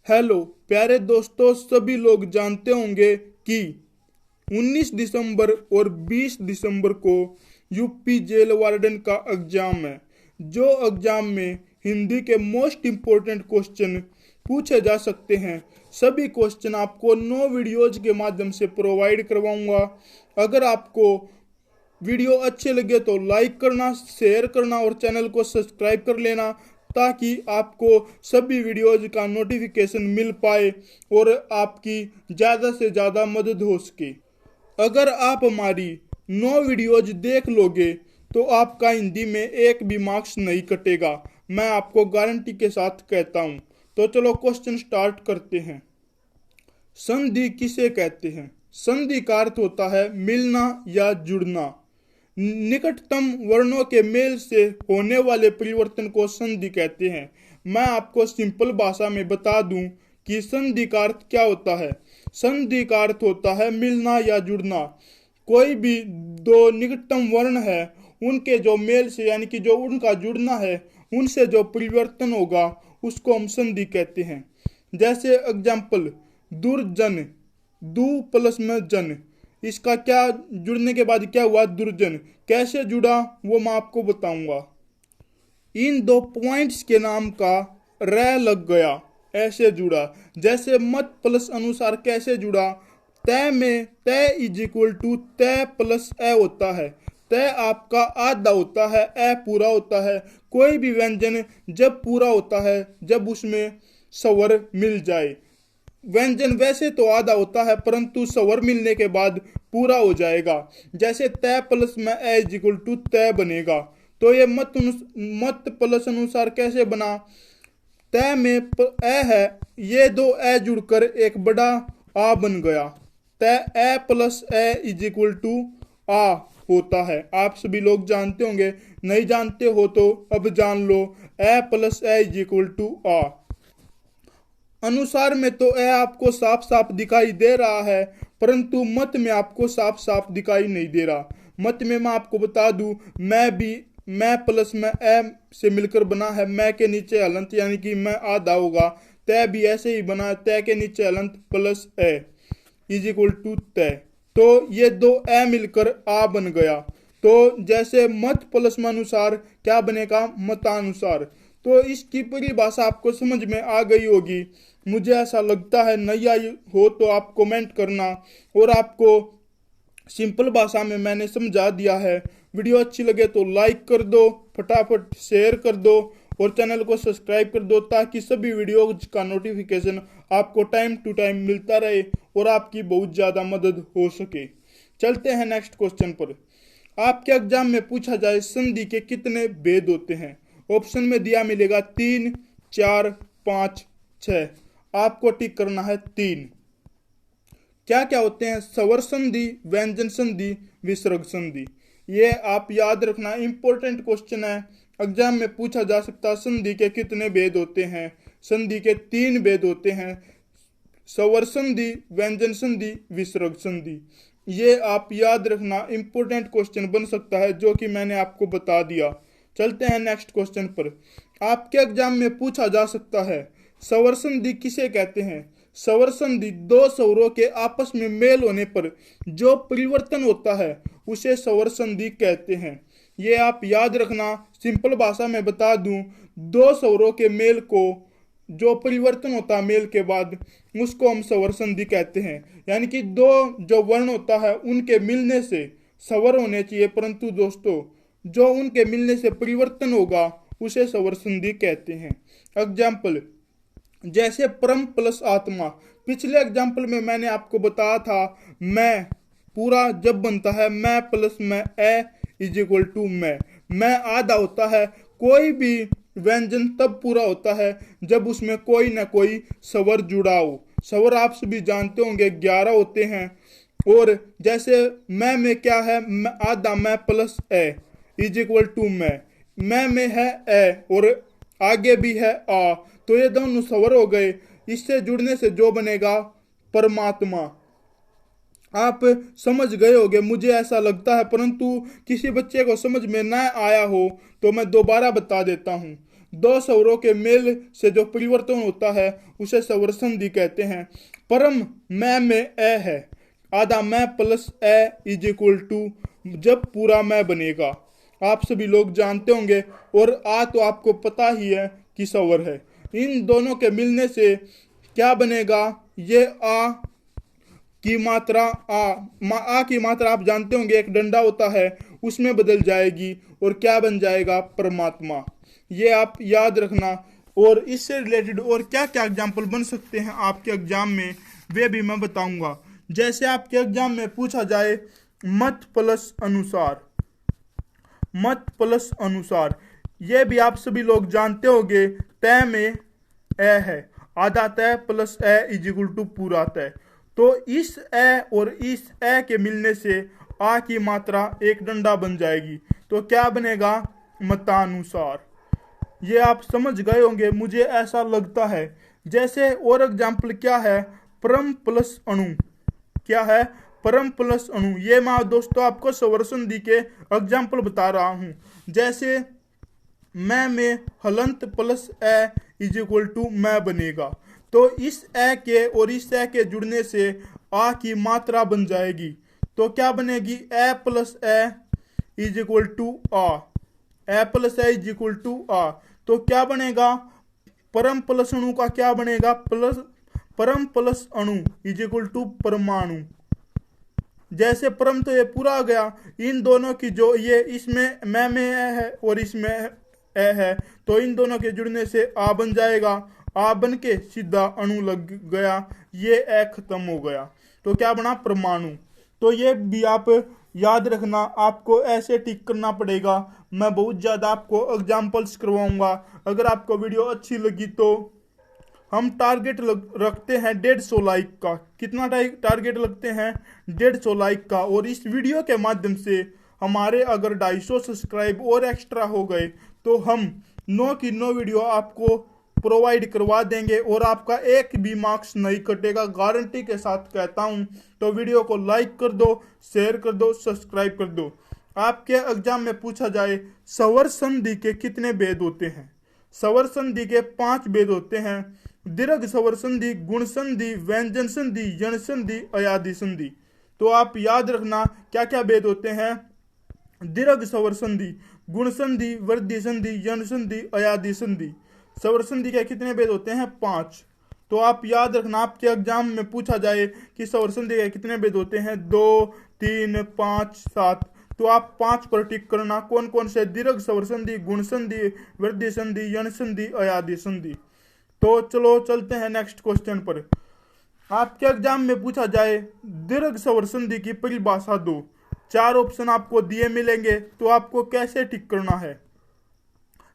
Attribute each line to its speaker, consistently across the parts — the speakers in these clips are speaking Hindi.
Speaker 1: हेलो प्यारे दोस्तों, सभी लोग जानते होंगे कि 19 दिसंबर और 20 दिसंबर को यूपी जेल वार्डन का एग्जाम है। जो एग्जाम में हिंदी के मोस्ट इम्पोर्टेंट क्वेश्चन पूछे जा सकते हैं। सभी क्वेश्चन आपको 9 वीडियोज के माध्यम से प्रोवाइड करवाऊंगा। अगर आपको वीडियो अच्छे लगे तो लाइक करना, शेयर करना और चैनल को सब्सक्राइब कर लेना, ताकि आपको सभी वीडियोज का नोटिफिकेशन मिल पाए और आपकी ज़्यादा से ज़्यादा मदद हो सके। अगर आप हमारी 9 वीडियोज देख लोगे तो आपका हिंदी में एक भी मार्क्स नहीं कटेगा, मैं आपको गारंटी के साथ कहता हूँ। तो चलो क्वेश्चन स्टार्ट करते हैं। संधि किसे कहते हैं? संधि का अर्थ होता है मिलना या जुड़ना। निकटतम वर्णों के मेल से होने वाले परिवर्तन को संधि कहते हैं। मैं आपको सिंपल भाषा में बता दूं कि संधि का अर्थ क्या होता है। संधि का अर्थ होता है मिलना या जुड़ना। कोई भी दो निकटतम वर्ण है, उनके जो मेल से यानी कि जो उनका जुड़ना है, उनसे जो परिवर्तन होगा उसको हम संधि कहते हैं। जैसे एग्जाम्पल, दुर्जन, दू प्लस में जन, इसका क्या जुड़ने के बाद क्या हुआ? दुर्जन। कैसे जुड़ा वो मैं आपको बताऊंगा। इन दो पॉइंट्स के नाम का रै लग गया, ऐसे जुड़ा। जैसे मत प्लस अनुसार कैसे जुड़ा? तय में तय इज इक्वल टू तय प्लस ए होता है। तय आपका आधा होता है, ए पूरा होता है। कोई भी व्यंजन जब पूरा होता है जब उसमें स्वर मिल जाए। व्यंजन वैसे तो आधा होता है परंतु स्वर मिलने के बाद पूरा हो जाएगा। जैसे तय प्लस में ए इज इक्वल टू तय बनेगा। तो ये मत प्लस अनुसार कैसे बना? तय में ए है, ये दो ए जुड़कर एक बड़ा आ बन गया। तय A plus A is equal to आ होता है। आप सभी लोग जानते होंगे, नहीं जानते हो तो अब जान लो। A plus A is equal to आ। अनुसार में तो यह आपको साफ साफ दिखाई दे रहा है, परंतु मत में आपको साफ साफ दिखाई नहीं दे रहा। मत में मैं आपको बता दूं, मैं प्लस में ए से मिलकर बना है। मैं के नीचे हलंत यानी कि मैं आधा होगा। तय भी ऐसे ही बना है, तय के नीचे हलंत plus A is equal to तय। तो ये दो ए मिलकर आ बन गया। तो जैसे मत प्लस में अनुसार क्या बनेगा? मतानुसार। तो इसकी परिभाषा आपको समझ में आ गई होगी, मुझे ऐसा लगता है। नहीं आई हो तो आप कमेंट करना। और आपको सिंपल भाषा में मैंने समझा दिया है। वीडियो अच्छी लगे तो लाइक कर दो, फटाफट शेयर कर दो और चैनल को सब्सक्राइब कर दो, ताकि सभी वीडियो का नोटिफिकेशन आपको टाइम टू टाइम मिलता रहे और आपकी बहुत ज़्यादा मदद हो सके। चलते हैं नेक्स्ट क्वेश्चन पर। आपके एग्जाम में पूछा जाए संधि के कितने भेद होते हैं? ऑप्शन में दिया मिलेगा 3, 4, 5, 6। आपको टिक करना है 3। क्या क्या होते हैं? स्वर संधि, व्यंजन संधि, विसर्ग संधि। ये आप याद रखना, इंपॉर्टेंट क्वेश्चन है। एग्जाम में पूछा जा सकता है संधि के कितने भेद होते हैं। संधि के 3 भेद होते हैं, स्वर संधि, व्यंजन संधि, विसर्ग संधि। ये आप याद रखना, इंपॉर्टेंट क्वेश्चन बन सकता है जो कि मैंने आपको बता दिया। चलते हैं नेक्स्ट क्वेश्चन पर। आपके एग्जाम में पूछा जा सकता है स्वर संधि किसे कहते हैं? स्वर संधि दो स्वरों के आपस में मेल होने पर जो परिवर्तन होता है उसे स्वर संधि कहते हैं। ये आप याद रखना। सिंपल भाषा में बता दूं, दो स्वरों के मेल को जो परिवर्तन होता है मेल के बाद, उसको हम स्वर संधि कहते हैं। यानी कि दो जो वर्ण होता है उनके मिलने से स्वर होने चाहिए, परंतु दोस्तों जो उनके मिलने से परिवर्तन होगा उसे स्वर संधि कहते हैं। एग्जाम्पल, जैसे परम प्लस आत्मा। पिछले एग्जाम्पल में मैंने आपको बताया था, मैं पूरा जब बनता है मैं प्लस में ए इज इक्वल टू मैं आधा होता है। कोई भी व्यंजन तब पूरा होता है जब उसमें कोई ना कोई स्वर जुड़ा हो। स्वर आप सभी जानते होंगे 11 होते हैं। और जैसे मैं में क्या है? आधा मैं plus A is equal to मैं में है ए और आगे भी है आ, तो ये दोनों स्वर हो गए। इससे जुड़ने से जो बनेगा परमात्मा। आप समझ गए होंगे, मुझे ऐसा लगता है, परंतु किसी बच्चे को समझ में ना आया हो तो मैं दोबारा बता देता हूँ। दो स्वरों के मेल से जो परिवर्तन होता है उसे स्वर संधि कहते हैं। परम मैं में ए है, आधा मैं plus A is equal to जब पूरा मैं बनेगा। आप सभी लोग जानते होंगे और आ तो आपको पता ही है कि स्वर है। इन दोनों के मिलने से क्या बनेगा, ये आ की मात्रा आ की मात्रा आप जानते होंगे एक डंडा होता है उसमें बदल जाएगी और क्या बन जाएगा, परमात्मा। ये आप याद रखना। और इससे रिलेटेड और क्या क्या एग्जाम्पल बन सकते हैं आपके एग्जाम में वे भी मैं बताऊंगा। जैसे आपके एग्जाम में पूछा जाए मत प्लस अनुसार, मत प्लस अनुसार, ये भी आप सभी लोग जानते होंगे तय में ए है, आधा तय plus A is equal to पूरा तय। तो इस ए और इस ए के मिलने से आ की मात्रा एक डंडा बन जाएगी। तो क्या बनेगा, मतानुसार। ये आप समझ गए होंगे, मुझे ऐसा लगता है। जैसे और एग्जाम्पल क्या है, परम प्लस अणु। क्या है, परम प्लस अणु। ये मैं दोस्तों आपको स्वर संधि के एग्जाम्पल बता रहा हूं। जैसे मैं में हलंत plus A is equal to मैं बनेगा। तो इस ए के और इस ए के जुड़ने से आ की मात्रा बन जाएगी। तो क्या बनेगी, A plus A is equal to आ, A plus A is equal to आ। तो क्या बनेगा, परम प्लस अणु का क्या बनेगा, प्लस परम प्लस अणु इज इक्वल टू परमाणु। जैसे परम तो ये पूरा आ गया, इन दोनों की जो ये इसमें मैं में ए है और इसमें ए है, तो इन दोनों के जुड़ने से आ बन जाएगा। आ बन के सीधा अणु लग गया, ये ए खत्म हो गया। तो क्या बना, परमाणु। तो ये भी आप याद रखना, आपको ऐसे टिक करना पड़ेगा। मैं बहुत ज़्यादा आपको एग्जाम्पल्स करवाऊंगा। अगर आपको वीडियो अच्छी लगी तो हम टारगेट रखते हैं 150 लाइक का। कितना टारगेट लगते हैं, 150 लाइक का। और इस वीडियो के माध्यम से हमारे अगर 250 सब्सक्राइब और एक्स्ट्रा हो गए तो हम 9 की 9 वीडियो आपको प्रोवाइड करवा देंगे और आपका एक भी मार्क्स नहीं कटेगा, गारंटी के साथ कहता हूं। तो वीडियो को लाइक कर दो, शेयर कर दो, सब्सक्राइब कर दो। आपके एग्जाम में पूछा जाए स्वर संधि के कितने भेद होते हैं, स्वर संधि के 5 भेद होते हैं। दीर्घ स्वर संधि, गुण संधि, व्यंजन संधि, यण संधि, अयादि संधि। तो आप याद रखना क्या क्या भेद होते हैं। दीर्घ स्वर संधि, गुण संधि, वृद्धि संधि, यण संधि, अयादि संधि। स्वर संधि के कितने भेद होते हैं, 5। तो आप याद रखना, आपके एग्जाम में पूछा जाए कि स्वर संधि के कितने भेद होते हैं, 2, 3, 5, 7। तो आप 5 पर टिक करना। कौन कौन से, दीर्घ स्वर संधि, गुण संधि, वृद्धि संधि, यण संधि, अयादि संधि। तो चलो चलते हैं नेक्स्ट क्वेश्चन पर। आपके एग्जाम में पूछा जाए दीर्घ स्वर संधि की परिभाषा दो। 4 ऑप्शन आपको दिए मिलेंगे, तो आपको कैसे टिक करना है।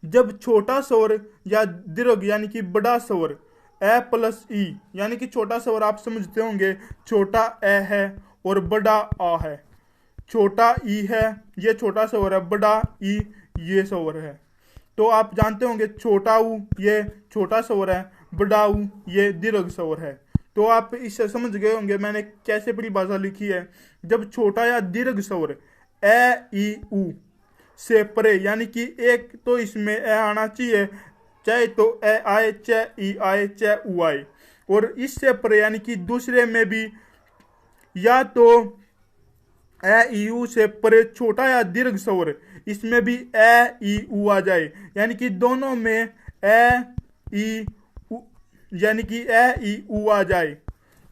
Speaker 1: जब छोटा स्वर या दीर्घ यानी कि बड़ा स्वर ए प्लस ई, यानी कि छोटा स्वर आप समझते होंगे, छोटा ए है और बड़ा आ है। छोटा ई है, ये छोटा स्वर है, बड़ा ई ये स्वर है। तो आप जानते होंगे छोटा ऊ ये छोटा स्वर है, बड़ा ऊ ये दीर्घ स्वर है। तो आप इससे समझ गए होंगे मैंने कैसे परिभाषा लिखी है। जब छोटा या दीर्घ स्वर ए ई ऊ से परे, यानी कि एक तो इसमें ए आना चाहिए, चाहे तो ए आए, चाहे ई आए, चाहे ऊ आए, और इससे परे यानी कि दूसरे में भी या तो ए ई ऊ से परे छोटा या दीर्घ स्वर, इसमें भी ए ई ऊ आ जाए, यानी कि दोनों में ए ई ऊ, यानी कि ए ई ऊ आ जाए।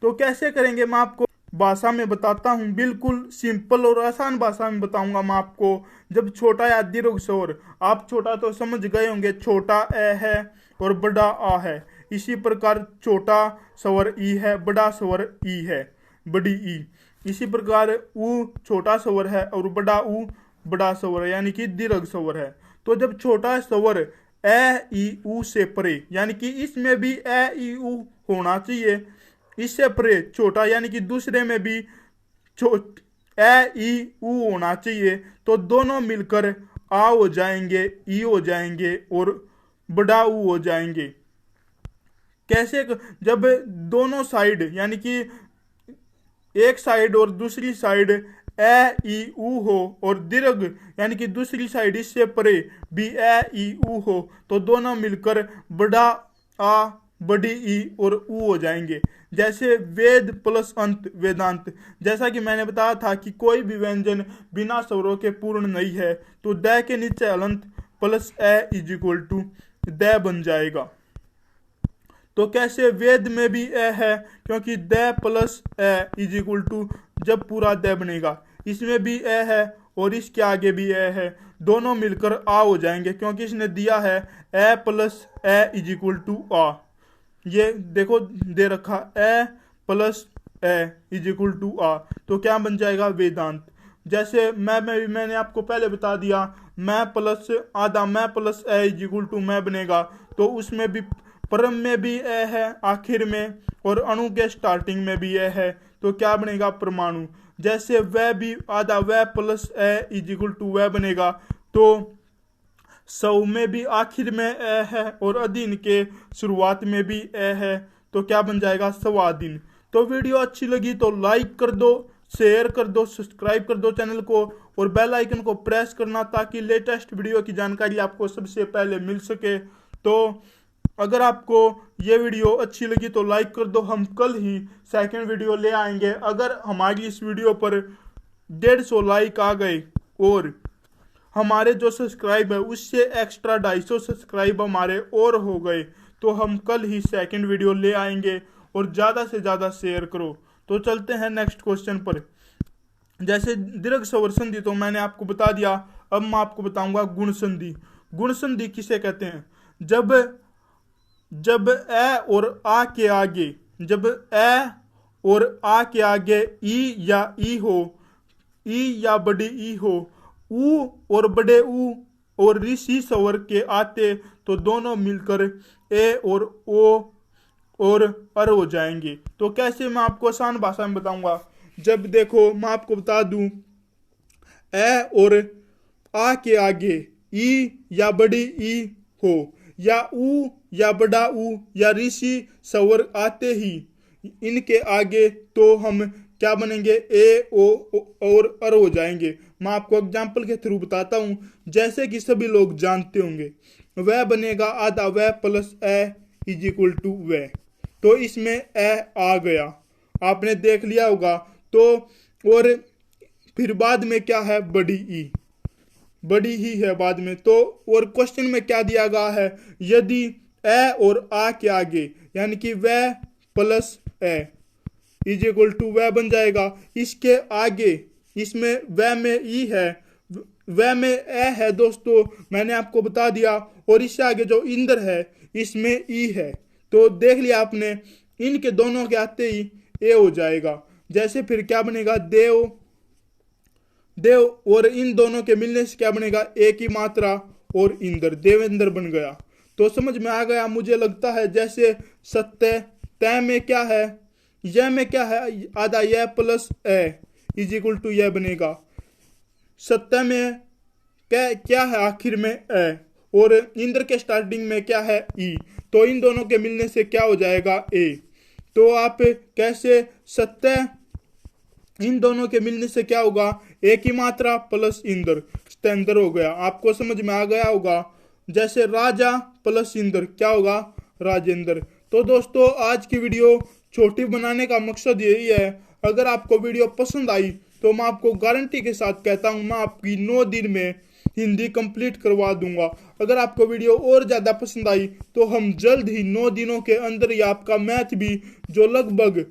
Speaker 1: तो कैसे करेंगे मैं आपको भाषा में बताता हूं, बिल्कुल सिंपल और आसान भाषा में बताऊंगा मैं आपको। जब छोटा या दीर्घ स्वर, आप छोटा तो समझ गए होंगे, छोटा ए है और बड़ा आ है। इसी प्रकार छोटा स्वर ई है, बड़ा स्वर ई है, बड़ी ई। इसी प्रकार ऊ छोटा स्वर है और बड़ा ऊ बड़ा स्वर है, यानी कि दीर्घ स्वर है। तो जब छोटा स्वर ए ई ऊ से परे, यानी कि इसमें भी ए ई ऊ होना चाहिए, इससे परे छोटा यानी कि दूसरे में भी ए ई ऊ होना चाहिए, तो दोनों मिलकर आ हो जाएंगे, ई हो जाएंगे और बड़ा ऊ हो जाएंगे। कैसे, जब दोनों साइड यानी कि एक साइड और दूसरी साइड ए ई ऊ हो और दीर्घ यानी कि दूसरी साइड इससे परे भी ए ई ऊ हो तो दोनों मिलकर बड़ा आ बड़ी ई और ऊ हो जाएंगे। जैसे वेद प्लस अंत वेदांत। जैसा कि मैंने बताया था कि कोई भी व्यंजन बिना स्वरों के पूर्ण नहीं है, तो द के नीचे अलंत plus A is equal to द बन जाएगा। तो कैसे वेद में भी ए है, क्योंकि द plus A is equal to जब पूरा द बनेगा, इसमें भी ए है और इसके आगे भी ए है, दोनों मिलकर आ हो जाएंगे, क्योंकि इसने दिया है A plus A is equal to आ। ये देखो दे रखा A plus A is equal to आ, तो क्या बन जाएगा वेदांत। जैसे मैंने आपको पहले बता दिया, मैं प्लस आधा मैं plus A is equal to मैं बनेगा, तो उसमें भी परम में भी ए है आखिर में और अणु के स्टार्टिंग में भी ए है, तो क्या बनेगा परमाणु। जैसे वह भी आधा वह plus A is equal to वह बनेगा, तो सौ में भी आखिर में ए है और अधीन के शुरुआत में भी ए है, तो क्या बन जाएगा सवाधीन। तो वीडियो अच्छी लगी तो लाइक कर दो, शेयर कर दो, सब्सक्राइब कर दो चैनल को और बेल आइकन को प्रेस करना ताकि लेटेस्ट वीडियो की जानकारी आपको सबसे पहले मिल सके। तो अगर आपको ये वीडियो अच्छी लगी तो लाइक कर दो। हम कल ही सेकंड वीडियो ले आएंगे। अगर हमारी इस वीडियो पर 150 लाइक आ गए और हमारे जो सब्सक्राइब है उससे एक्स्ट्रा 250 सब्सक्राइब हमारे और हो गए, तो हम कल ही सेकंड वीडियो ले आएंगे। और ज़्यादा से ज़्यादा शेयर करो। तो चलते हैं नेक्स्ट क्वेश्चन पर। जैसे दीर्घ स्वर संधि तो मैंने आपको बता दिया, अब मैं आपको बताऊंगा गुण संधि। गुण संधि किसे कहते हैं? जब ए और आ के आगे, जब ए और आ के आगे ई या ई हो, ई या बड़ी ई हो, ऊ और बड़े ऊ और ऋषि स्वर के आते तो दोनों मिलकर ए और ओ और अर हो जाएंगे। तो कैसे मैं आपको आसान भाषा में बताऊंगा। जब देखो मैं आपको बता दूं, ए और आ के आगे ई या बड़ी ई हो या ऊ या बड़ा ऊ या ऋषि स्वर आते ही इनके आगे तो हम क्या बनेंगे ए ओ और अर हो जाएंगे। मैं आपको एग्जाम्पल के थ्रू बताता हूं। जैसे कि सभी लोग जानते होंगे, वह बनेगा आधा वह plus A is equal to वह, तो इसमें ए आ गया, आपने देख लिया होगा। तो और फिर बाद में क्या है, बड़ी ई, बड़ी ही है बाद में। तो और क्वेश्चन में क्या दिया गया है, यदि ए और आ के आगे यानी कि वह plus A is equal to वह बन जाएगा, इसके आगे इसमें वह में ई है, वह में ए है दोस्तों, मैंने आपको बता दिया। और इससे आगे जो इंद्र है इसमें ई है, तो देख लिया आपने, इनके दोनों के आते ही ए हो जाएगा। जैसे फिर क्या बनेगा, देव, देव और इन दोनों के मिलने से क्या बनेगा, ए की मात्रा और इंद्र, देवेंद्र बन गया। तो समझ में आ गया मुझे लगता है। जैसे सत्य, तय में क्या है, यह में क्या है, आधा यह plus A is equal to यह बनेगा। सत्य में क्या है, आखिर में ए, और इंद्र के स्टार्टिंग में क्या है, ई, तो इन दोनों के मिलने से क्या हो जाएगा, ए। तो आप कैसे सत्य, इन दोनों के मिलने से क्या होगा, ए की मात्रा प्लस इंद्र, स्तेंद्र हो गया। आपको समझ में आ गया होगा। जैसे राजा प्लस इंद्र क्या होगा, राजेंद्र। तो दोस्तों आज की वीडियो छोटी बनाने का मकसद यही है। अगर आपको वीडियो पसंद आई तो मैं आपको गारंटी के साथ कहता हूं, मैं आपकी 9 दिन में हिंदी कंप्लीट करवा दूंगा। अगर आपको वीडियो और ज़्यादा पसंद आई तो हम जल्द ही 9 दिनों के अंदर ही आपका मैथ भी, जो लगभग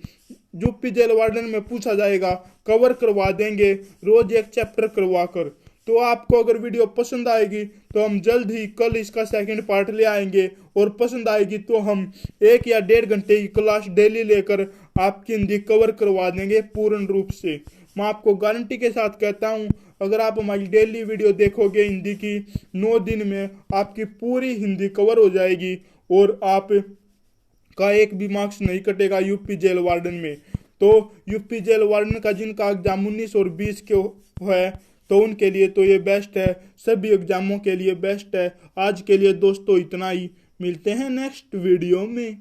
Speaker 1: यूपी जेल वार्डन में पूछा जाएगा, कवर करवा देंगे, रोज एक चैप्टर करवा कर। तो आपको अगर वीडियो पसंद आएगी तो हम जल्द ही कल इसका सेकंड पार्ट ले आएंगे, और पसंद आएगी तो हम 1 या 1.5 घंटे की क्लास डेली लेकर आपकी हिंदी कवर करवा देंगे पूर्ण रूप से। मैं आपको गारंटी के साथ कहता हूं, अगर आप हमारी डेली वीडियो देखोगे हिंदी की, 9 दिन में आपकी पूरी हिंदी कवर हो जाएगी और आप का एक भी मार्क्स नहीं कटेगा यूपी जेल वार्डन में। तो यूपी जेल वार्डन का जिनका एग्जाम 19 और 20 के है तो उनके लिए तो ये बेस्ट है, सभी एग्जामों के लिए बेस्ट है। आज के लिए दोस्तों इतना ही, मिलते हैं नेक्स्ट वीडियो में।